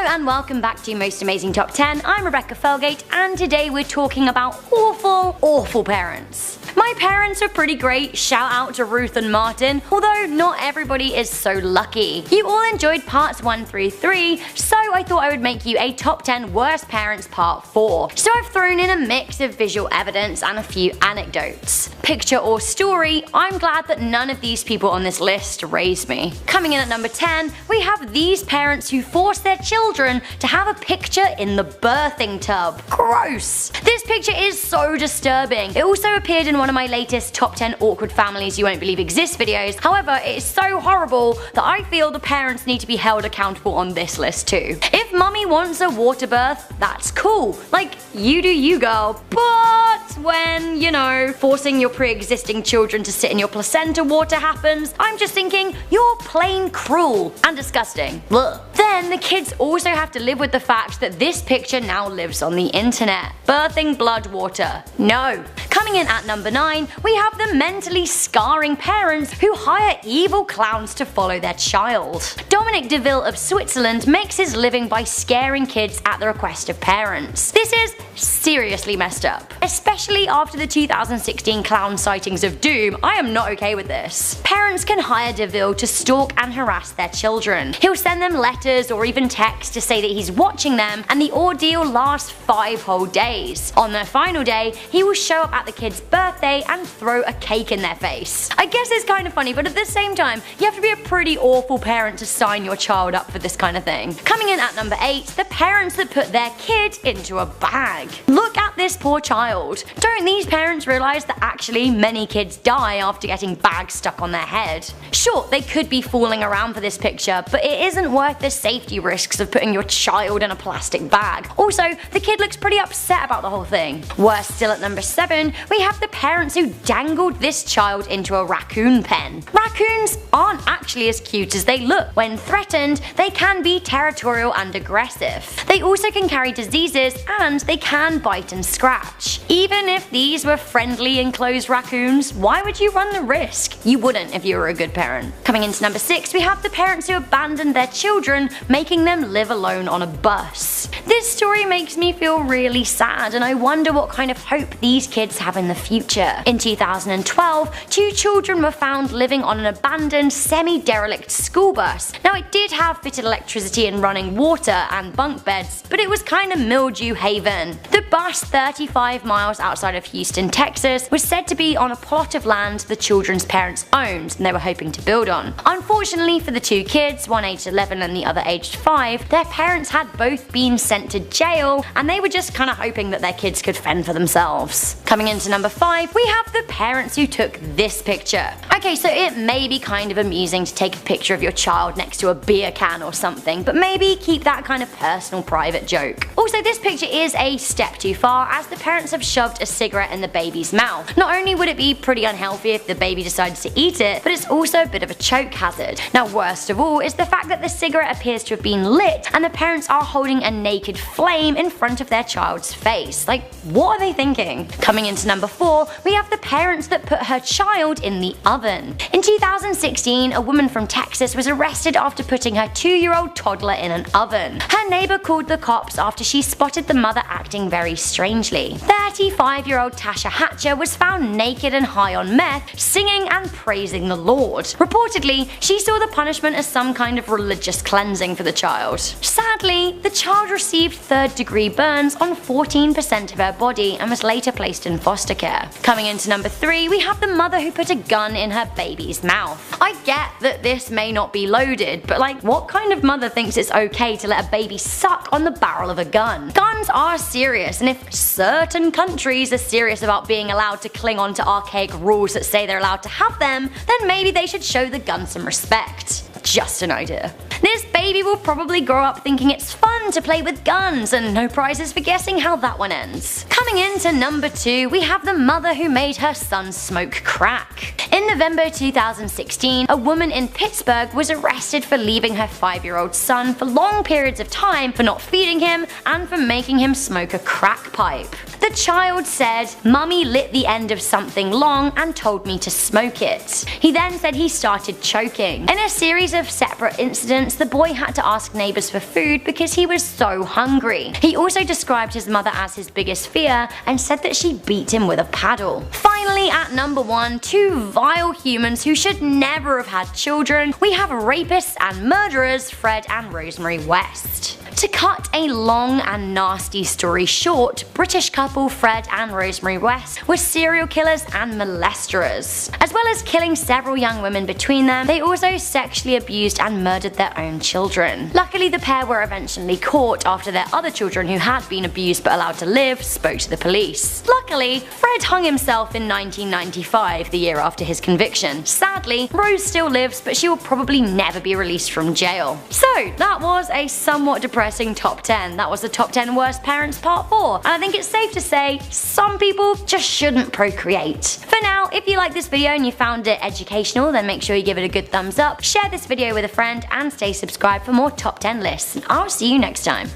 and welcome back to Most Amazing Top 10. I'm Rebecca Felgate and today we're talking about awful parents. My parents are pretty great, shout out to Ruth and Martin, although not everybody is so lucky. You all enjoyed parts 1 through 3, so I thought I would make you a top 10 worst parents part 4. So I've thrown in a mix of visual evidence and a few anecdotes. Picture or story, I'm glad that none of these people on this list raised me. Coming in at number 10, we have these parents who force their children to have a picture in the birthing tub. Gross! This picture is so disturbing. It also appeared in one of my latest top 10 awkward families you won't believe exist videos. However, it is so horrible that I feel the parents need to be held accountable on this list too. If mummy wants a water birth, that's cool. Like, you do you, girl. But when, you know, forcing your pre-existing children to sit in your placenta water happens, I'm just thinking, you're plain cruel and disgusting. Ugh. Then the kids also have to live with the fact that this picture now lives on the internet. Birthing blood water. No. Coming in at number 9, we have the mentally scarring parents who hire evil clowns to follow their child. Dominic DeVille of Switzerland makes his living by scaring kids at the request of parents. This is seriously messed up. Especially after the 2016 clown sightings of Doom, I am not okay with this. Parents can hire DeVille to stalk and harass their children. He'll send them letters or even texts to say that he's watching them, and the ordeal lasts 5 whole days. On their final day, he will show up at the kid's birthday and throw a cake in their face. I guess it's kind of funny, but at the same time, you have to be a pretty awful parent to sign your child up for this kind of thing. Coming in at number 8, the parents that put their kid into a bag. Look at this poor child. Don't these parents realize that actually many kids die after getting bags stuck on their head? Sure, they could be fooling around for this picture, but it isn't worth the safety risks of putting your child in a plastic bag. Also, the kid looks pretty upset about the whole thing. Worse still, at number 7, we have the parents who dangled this child into a raccoon pen. Raccoons aren't actually as cute as they look. When threatened, they can be territorial and aggressive. They also can carry diseases and they can bite and scratch. Even if these were friendly enclosed raccoons, why would you run the risk? You wouldn't if you were a good parent. Coming into number 6, we have the parents who abandoned their children, making them live alone on a bus. This story makes me feel really sad, and I wonder what kind of hope these kids have in the future. In 2012, 2 children were found living on an abandoned semi-derelict school bus. Now, it did have fitted electricity and running water and bunk beds, but it was kind of mildew haven. The bus, 35 miles outside of Houston, Texas, was said to be on a plot of land the children's parents owned and they were hoping to build on. Unfortunately for the 2 kids, one aged 11 and the other aged 5, their parents had both been sent to jail and they were just kinda hoping that their kids could fend for themselves. Coming into number 5, we have the parents who took this picture. Okay, so it may be kind of amusing to take a picture of your child next to a beer can or something, but maybe keep that kind of personal private joke. Also, this picture is a step too far, as the parents have shoved a cigarette in the baby's mouth. Not only would it be pretty unhealthy if the baby decides to eat it, but it's also a bit of a choke hazard. Now, worst of all is the fact that the cigarette appears to have been lit and the parents are holding a naked flame in front of their child's face. Like, what are they thinking? Coming into number 4, we have the parents that put her child in the oven. In 2016, a woman from Texas was arrested after putting her 2-year-old toddler in an oven. Her neighbor called the cops after she spotted the mother acting very strangely. 35-year-old Tasha Hatcher was found naked and high on meth, singing and praising the Lord. Reportedly, she saw the punishment as some kind of religious cleansing for the child. Sadly, the child received 3rd-degree burns on 14% of her body and was later placed in foster care. Coming into number 3, we have the mother who put a gun in her baby's mouth. I get that this may not be loaded, but like, what kind of mother thinks it's okay to let a baby suck on the barrel of a gun? Guns are serious, and if certain countries are serious about being allowed to cling on to archaic rules that say they're allowed to have them, then maybe they should show the gun some respect. Just an idea. This baby will probably grow up thinking it's fun to play with guns, and no prizes for guessing how that one ends. Coming into number 2, we have the mother who made her son smoke crack. In November 2016, a woman in Pittsburgh was arrested for leaving her 5-year-old son for long periods of time, for not feeding him, and for making him smoke a crack pipe. The The child said, "Mummy lit the end of something long and told me to smoke it." He then said he started choking. In a series of separate incidents, the boy had to ask neighbors for food because he was so hungry. He also described his mother as his biggest fear and said that she beat him with a paddle. Finally, at number 1, two vile humans who should never have had children, we have rapists and murderers Fred and Rosemary West. To cut a long and nasty story short, British couple Fred and Rosemary West were serial killers and molesters. As well as killing several young women between them, they also sexually abused and murdered their own children. Luckily, the pair were eventually caught after their other children who had been abused but allowed to live spoke to the police. Luckily, Fred hung himself in 1995, the year after his conviction. Sadly, Rose still lives, but she will probably never be released from jail. So, that was a somewhat depressing top 10. That was the top 10 worst parents part 4, and I think it's safe to say some people just shouldn't procreate. For now, if you like this video and you found it educational, then make sure you give it a good thumbs up, share this video with a friend, and stay subscribed for more top 10 lists. And I'll see you next time.